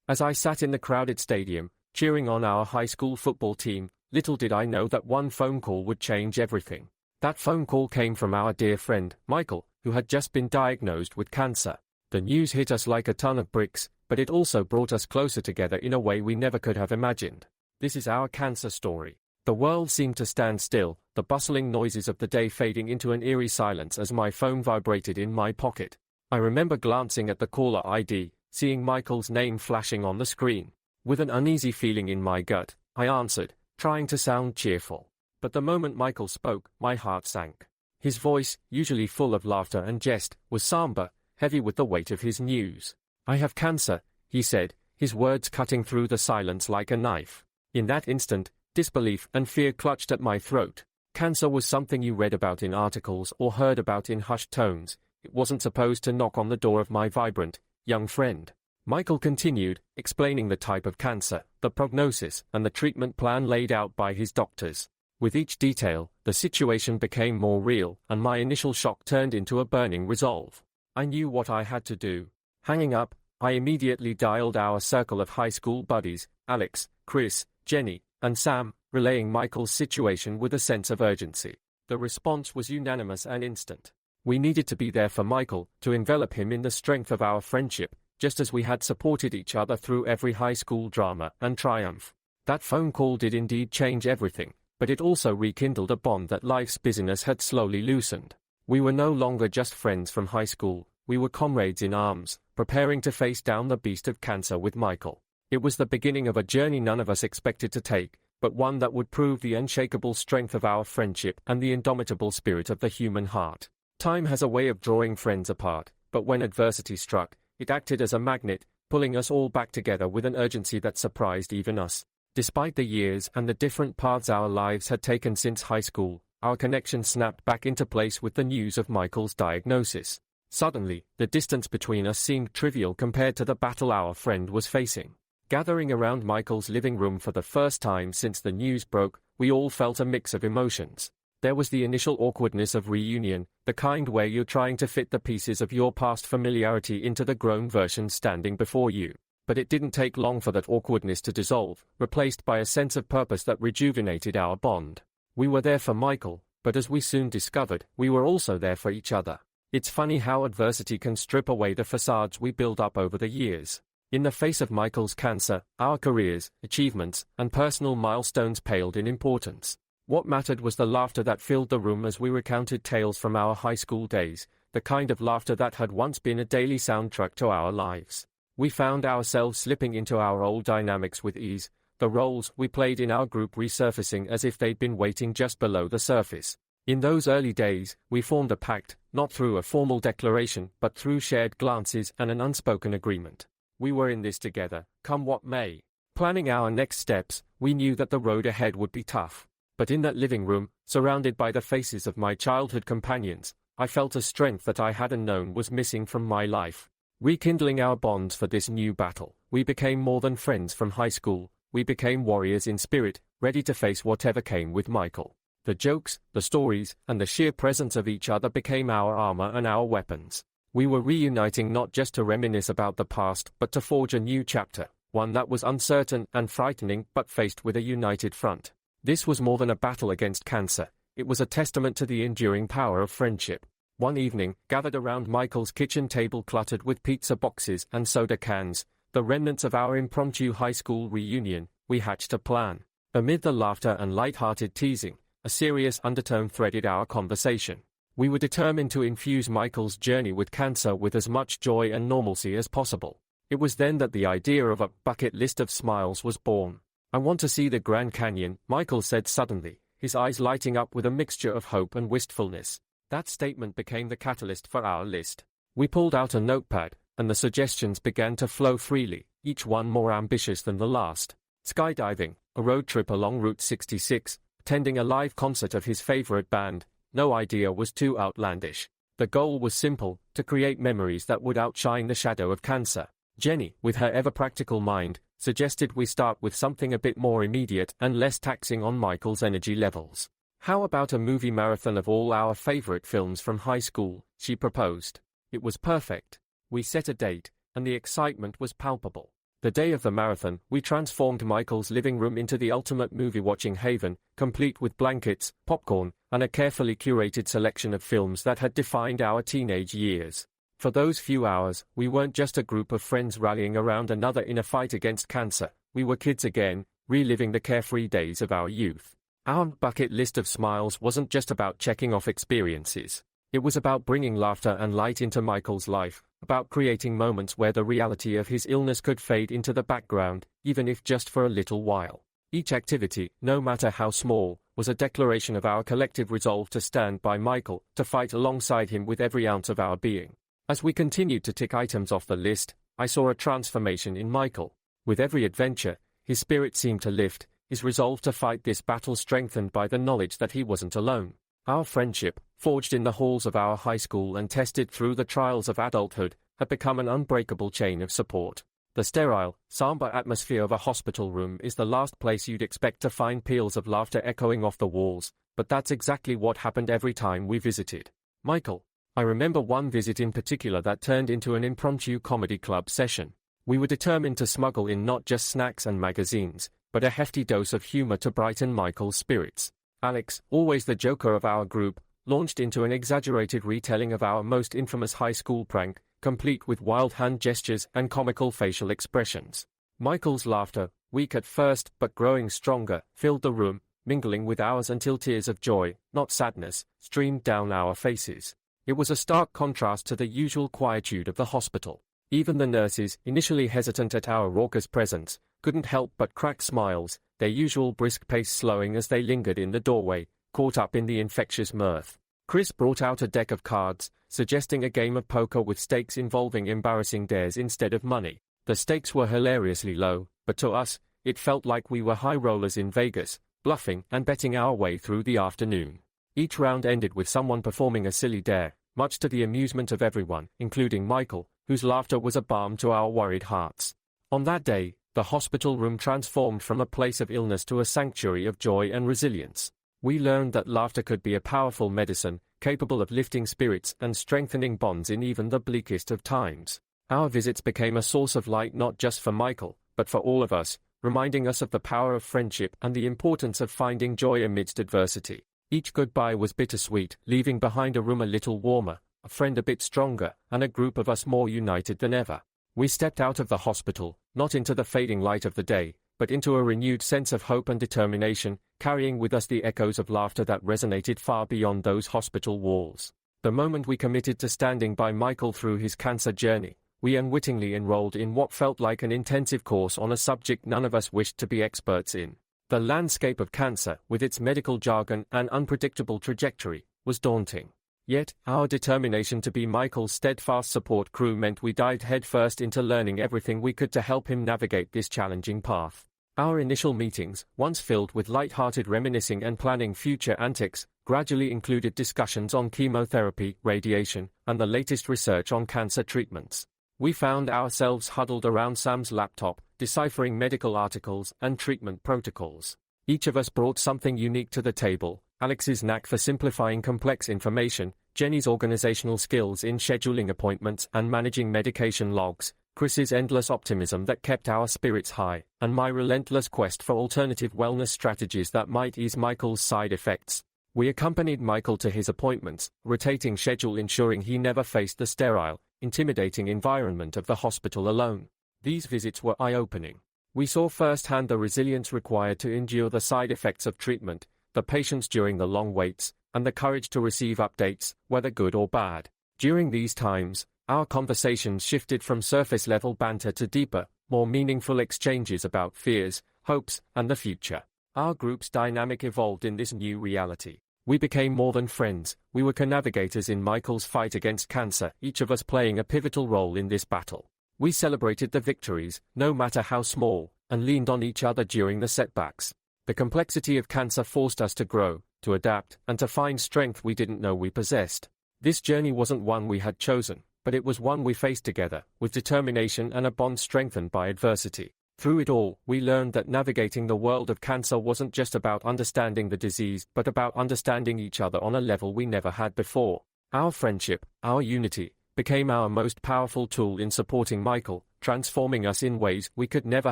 As I sat in the crowded stadium, cheering on our high school football team, little did I know that one phone call would change everything. That phone call came from our dear friend, Michael, who had just been diagnosed with cancer. The news hit us like a ton of bricks, but it also brought us closer together in a way we never could have imagined. This is our cancer story. The world seemed to stand still, the bustling noises of the day fading into an eerie silence as my phone vibrated in my pocket. I remember glancing at the caller ID, seeing Michael's name flashing on the screen. With an uneasy feeling in my gut, I answered, trying to sound cheerful. But the moment Michael spoke, my heart sank. His voice, usually full of laughter and jest, was somber, heavy with the weight of his news. "I have cancer," he said, his words cutting through the silence like a knife. In that instant, disbelief and fear clutched at my throat. Cancer was something you read about in articles or heard about in hushed tones. It wasn't supposed to knock on the door of my vibrant, young friend. Michael continued, explaining the type of cancer, the prognosis, and the treatment plan laid out by his doctors. With each detail, the situation became more real, and my initial shock turned into a burning resolve. I knew what I had to do. Hanging up, I immediately dialed our circle of high school buddies, Alex, Chris, Jenny, and Sam, relaying Michael's situation with a sense of urgency. The response was unanimous and instant. We needed to be there for Michael, to envelop him in the strength of our friendship, just as we had supported each other through every high school drama and triumph. That phone call did indeed change everything, but it also rekindled a bond that life's busyness had slowly loosened. We were no longer just friends from high school, we were comrades in arms, preparing to face down the beast of cancer with Michael. It was the beginning of a journey none of us expected to take, but one that would prove the unshakable strength of our friendship and the indomitable spirit of the human heart. Time has a way of drawing friends apart, but when adversity struck, it acted as a magnet, pulling us all back together with an urgency that surprised even us. Despite the years and the different paths our lives had taken since high school, our connection snapped back into place with the news of Michael's diagnosis. Suddenly, the distance between us seemed trivial compared to the battle our friend was facing. Gathering around Michael's living room for the first time since the news broke, we all felt a mix of emotions. There was the initial awkwardness of reunion, the kind where you're trying to fit the pieces of your past familiarity into the grown version standing before you. But it didn't take long for that awkwardness to dissolve, replaced by a sense of purpose that rejuvenated our bond. We were there for Michael, but as we soon discovered, we were also there for each other. It's funny how adversity can strip away the facades we build up over the years. In the face of Michael's cancer, our careers, achievements, and personal milestones paled in importance. What mattered was the laughter that filled the room as we recounted tales from our high school days, the kind of laughter that had once been a daily soundtrack to our lives. We found ourselves slipping into our old dynamics with ease, the roles we played in our group resurfacing as if they'd been waiting just below the surface. In those early days, we formed a pact, not through a formal declaration, but through shared glances and an unspoken agreement. We were in this together, come what may. Planning our next steps, we knew that the road ahead would be tough. But in that living room, surrounded by the faces of my childhood companions, I felt a strength that I hadn't known was missing from my life. Rekindling our bonds for this new battle, we became more than friends from high school, we became warriors in spirit, ready to face whatever came with Michael. The jokes, the stories, and the sheer presence of each other became our armor and our weapons. We were reuniting not just to reminisce about the past, but to forge a new chapter, one that was uncertain and frightening but faced with a united front. This was more than a battle against cancer, it was a testament to the enduring power of friendship. One evening, gathered around Michael's kitchen table cluttered with pizza boxes and soda cans, the remnants of our impromptu high school reunion, we hatched a plan. Amid the laughter and light-hearted teasing, a serious undertone threaded our conversation. We were determined to infuse Michael's journey with cancer with as much joy and normalcy as possible. It was then that the idea of a bucket list of smiles was born. "I want to see the Grand Canyon," Michael said suddenly, his eyes lighting up with a mixture of hope and wistfulness. That statement became the catalyst for our list. We pulled out a notepad, and the suggestions began to flow freely, each one more ambitious than the last. Skydiving, a road trip along Route 66, attending a live concert of his favorite band. No idea was too outlandish. The goal was simple, to create memories that would outshine the shadow of cancer. Jenny, with her ever-practical mind, suggested we start with something a bit more immediate and less taxing on Michael's energy levels. "How about a movie marathon of all our favorite films from high school?" she proposed. It was perfect. We set a date, and the excitement was palpable. The day of the marathon, we transformed Michael's living room into the ultimate movie-watching haven, complete with blankets, popcorn, and a carefully curated selection of films that had defined our teenage years. For those few hours, we weren't just a group of friends rallying around another in a fight against cancer. We were kids again, reliving the carefree days of our youth. Our bucket list of smiles wasn't just about checking off experiences. It was about bringing laughter and light into Michael's life, about creating moments where the reality of his illness could fade into the background, even if just for a little while. Each activity, no matter how small, was a declaration of our collective resolve to stand by Michael, to fight alongside him with every ounce of our being. As we continued to tick items off the list, I saw a transformation in Michael. With every adventure, his spirit seemed to lift, his resolve to fight this battle strengthened by the knowledge that he wasn't alone. Our friendship, forged in the halls of our high school and tested through the trials of adulthood, had become an unbreakable chain of support. The sterile, somber atmosphere of a hospital room is the last place you'd expect to find peals of laughter echoing off the walls, but that's exactly what happened every time we visited Michael. I remember one visit in particular that turned into an impromptu comedy club session. We were determined to smuggle in not just snacks and magazines, but a hefty dose of humor to brighten Michael's spirits. Alex, always the joker of our group, launched into an exaggerated retelling of our most infamous high school prank, complete with wild hand gestures and comical facial expressions. Michael's laughter, weak at first but growing stronger, filled the room, mingling with ours until tears of joy, not sadness, streamed down our faces. It was a stark contrast to the usual quietude of the hospital. Even the nurses, initially hesitant at our raucous presence, couldn't help but crack smiles, their usual brisk pace slowing as they lingered in the doorway, caught up in the infectious mirth. Chris brought out a deck of cards, suggesting a game of poker with stakes involving embarrassing dares instead of money. The stakes were hilariously low, but to us, it felt like we were high rollers in Vegas, bluffing and betting our way through the afternoon. Each round ended with someone performing a silly dare, much to the amusement of everyone, including Michael, whose laughter was a balm to our worried hearts. On that day, the hospital room transformed from a place of illness to a sanctuary of joy and resilience. We learned that laughter could be a powerful medicine, capable of lifting spirits and strengthening bonds in even the bleakest of times. Our visits became a source of light not just for Michael, but for all of us, reminding us of the power of friendship and the importance of finding joy amidst adversity. Each goodbye was bittersweet, leaving behind a room a little warmer, a friend a bit stronger, and a group of us more united than ever. We stepped out of the hospital, not into the fading light of the day, but into a renewed sense of hope and determination, carrying with us the echoes of laughter that resonated far beyond those hospital walls. The moment we committed to standing by Michael through his cancer journey, we unwittingly enrolled in what felt like an intensive course on a subject none of us wished to be experts in. The landscape of cancer, with its medical jargon and unpredictable trajectory, was daunting. Yet, our determination to be Michael's steadfast support crew meant we dived headfirst into learning everything we could to help him navigate this challenging path. Our initial meetings, once filled with light-hearted reminiscing and planning future antics, gradually included discussions on chemotherapy, radiation, and the latest research on cancer treatments. We found ourselves huddled around Sam's laptop, deciphering medical articles and treatment protocols. Each of us brought something unique to the table: Alex's knack for simplifying complex information, Jenny's organizational skills in scheduling appointments and managing medication logs, Chris's endless optimism that kept our spirits high, and my relentless quest for alternative wellness strategies that might ease Michael's side effects. We accompanied Michael to his appointments, rotating schedule ensuring he never faced the sterile, intimidating environment of the hospital alone. These visits were eye-opening. We saw firsthand the resilience required to endure the side effects of treatment, the patience during the long waits, and the courage to receive updates, whether good or bad. During these times, our conversations shifted from surface-level banter to deeper, more meaningful exchanges about fears, hopes, and the future. Our group's dynamic evolved in this new reality. We became more than friends, we were co-navigators in Michael's fight against cancer, each of us playing a pivotal role in this battle. We celebrated the victories, no matter how small, and leaned on each other during the setbacks. The complexity of cancer forced us to grow, to adapt, and to find strength we didn't know we possessed. This journey wasn't one we had chosen, but it was one we faced together, with determination and a bond strengthened by adversity. Through it all, we learned that navigating the world of cancer wasn't just about understanding the disease, but about understanding each other on a level we never had before. Our friendship, our unity, became our most powerful tool in supporting Michael, transforming us in ways we could never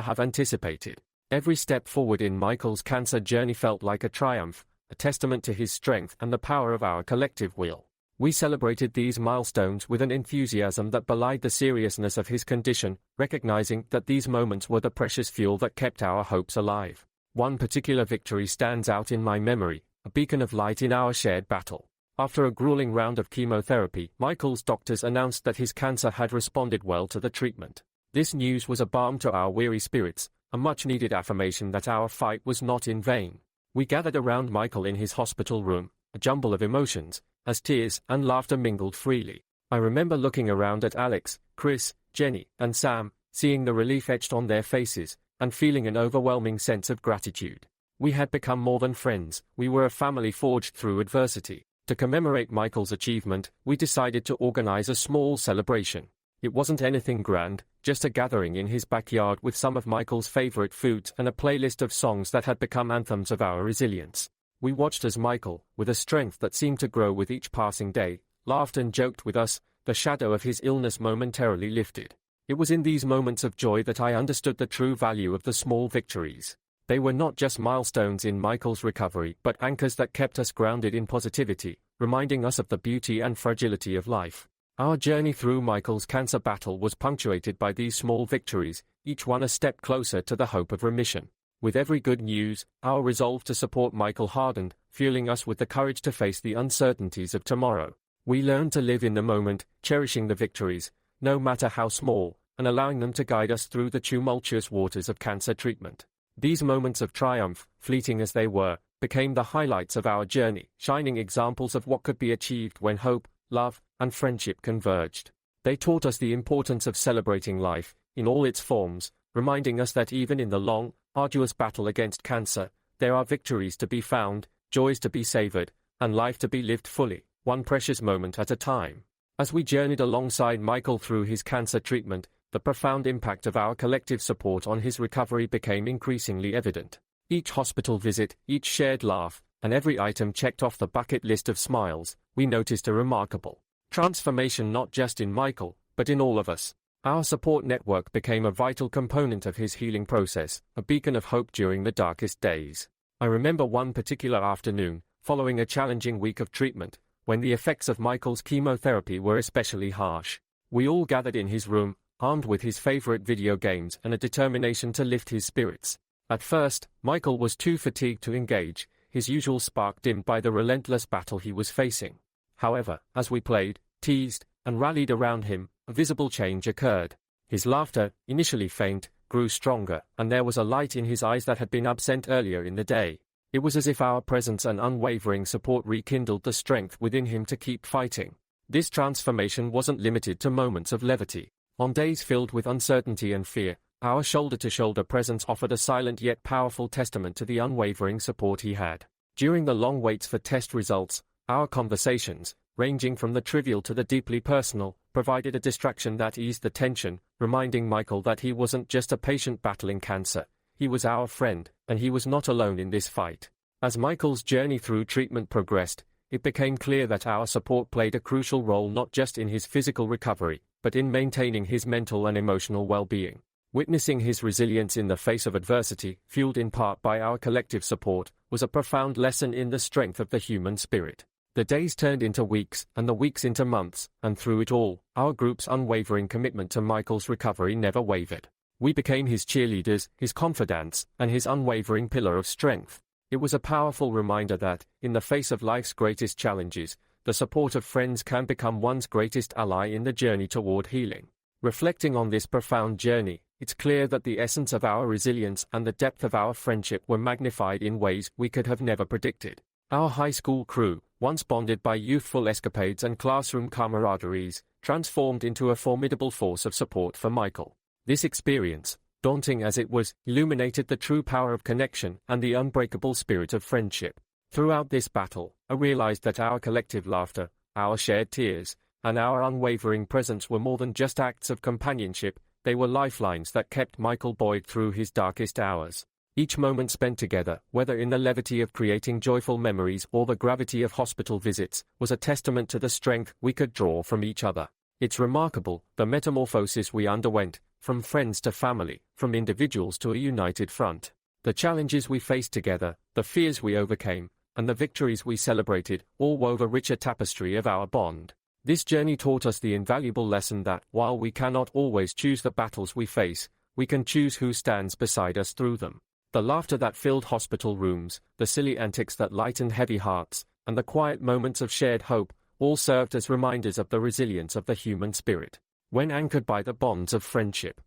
have anticipated. Every step forward in Michael's cancer journey felt like a triumph, a testament to his strength and the power of our collective will. We celebrated these milestones with an enthusiasm that belied the seriousness of his condition, recognizing that these moments were the precious fuel that kept our hopes alive. One particular victory stands out in my memory, a beacon of light in our shared battle. After a grueling round of chemotherapy, Michael's doctors announced that his cancer had responded well to the treatment. This news was a balm to our weary spirits, a much-needed affirmation that our fight was not in vain. We gathered around Michael in his hospital room, a jumble of emotions, as tears and laughter mingled freely. I remember looking around at Alex, Chris, Jenny, and Sam, seeing the relief etched on their faces, and feeling an overwhelming sense of gratitude. We had become more than friends, we were a family forged through adversity. To commemorate Michael's achievement, we decided to organize a small celebration. It wasn't anything grand, just a gathering in his backyard with some of Michael's favorite foods and a playlist of songs that had become anthems of our resilience. We watched as Michael, with a strength that seemed to grow with each passing day, laughed and joked with us, the shadow of his illness momentarily lifted. It was in these moments of joy that I understood the true value of the small victories. They were not just milestones in Michael's recovery but anchors that kept us grounded in positivity, reminding us of the beauty and fragility of life. Our journey through Michael's cancer battle was punctuated by these small victories, each one a step closer to the hope of remission. With every good news, our resolve to support Michael hardened, fueling us with the courage to face the uncertainties of tomorrow. We learned to live in the moment, cherishing the victories, no matter how small, and allowing them to guide us through the tumultuous waters of cancer treatment. These moments of triumph, fleeting as they were, became the highlights of our journey, shining examples of what could be achieved when hope, love, and friendship converged. They taught us the importance of celebrating life, in all its forms, reminding us that even in the long, arduous battle against cancer, there are victories to be found, joys to be savored, and life to be lived fully, one precious moment at a time. As we journeyed alongside Michael through his cancer treatment, the profound impact of our collective support on his recovery became increasingly evident. Each hospital visit, each shared laugh, and every item checked off the bucket list of smiles, we noticed a remarkable transformation not just in Michael, but in all of us. Our support network became a vital component of his healing process, a beacon of hope during the darkest days. I remember one particular afternoon, following a challenging week of treatment, when the effects of Michael's chemotherapy were especially harsh. We all gathered in his room, armed with his favorite video games and a determination to lift his spirits. At first, Michael was too fatigued to engage, his usual spark dimmed by the relentless battle he was facing. However, as we played, teased, and rallied around him, a visible change occurred. His laughter, initially faint, grew stronger, and there was a light in his eyes that had been absent earlier in the day. It was as if our presence and unwavering support rekindled the strength within him to keep fighting. This transformation wasn't limited to moments of levity. On days filled with uncertainty and fear, our shoulder-to-shoulder presence offered a silent yet powerful testament to the unwavering support he had. During the long waits for test results, our conversations, ranging from the trivial to the deeply personal, provided a distraction that eased the tension, reminding Michael that he wasn't just a patient battling cancer, he was our friend, and he was not alone in this fight. As Michael's journey through treatment progressed, it became clear that our support played a crucial role not just in his physical recovery, but in maintaining his mental and emotional well-being. Witnessing his resilience in the face of adversity, fueled in part by our collective support, was a profound lesson in the strength of the human spirit. The days turned into weeks, and the weeks into months, and through it all, our group's unwavering commitment to Michael's recovery never wavered. We became his cheerleaders, his confidants, and his unwavering pillar of strength. It was a powerful reminder that, in the face of life's greatest challenges, the support of friends can become one's greatest ally in the journey toward healing. Reflecting on this profound journey, it's clear that the essence of our resilience and the depth of our friendship were magnified in ways we could have never predicted. Our high school crew, once bonded by youthful escapades and classroom camaraderies, transformed into a formidable force of support for Michael. This experience, daunting as it was, illuminated the true power of connection and the unbreakable spirit of friendship. Throughout this battle, I realized that our collective laughter, our shared tears, and our unwavering presence were more than just acts of companionship, they were lifelines that kept Michael buoyed through his darkest hours. Each moment spent together, whether in the levity of creating joyful memories or the gravity of hospital visits, was a testament to the strength we could draw from each other. It's remarkable, the metamorphosis we underwent, from friends to family, from individuals to a united front. The challenges we faced together, the fears we overcame, and the victories we celebrated, all wove a richer tapestry of our bond. This journey taught us the invaluable lesson that, while we cannot always choose the battles we face, we can choose who stands beside us through them. The laughter that filled hospital rooms, the silly antics that lightened heavy hearts, and the quiet moments of shared hope, all served as reminders of the resilience of the human spirit, when anchored by the bonds of friendship.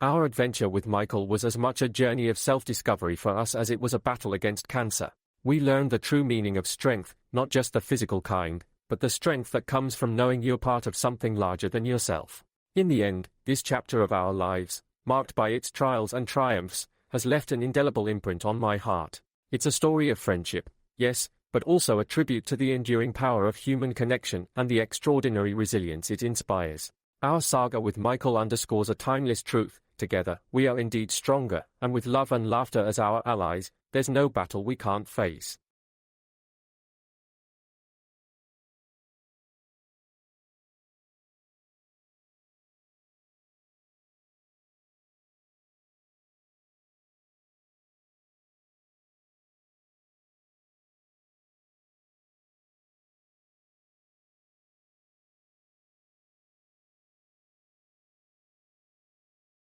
Our adventure with Michael was as much a journey of self-discovery for us as it was a battle against cancer. We learned the true meaning of strength, not just the physical kind, but the strength that comes from knowing you're part of something larger than yourself. In the end, this chapter of our lives, marked by its trials and triumphs, has left an indelible imprint on my heart. It's a story of friendship, yes, but also a tribute to the enduring power of human connection and the extraordinary resilience it inspires. Our saga with Michael underscores a timeless truth: together, we are indeed stronger, and with love and laughter as our allies, there's no battle we can't face.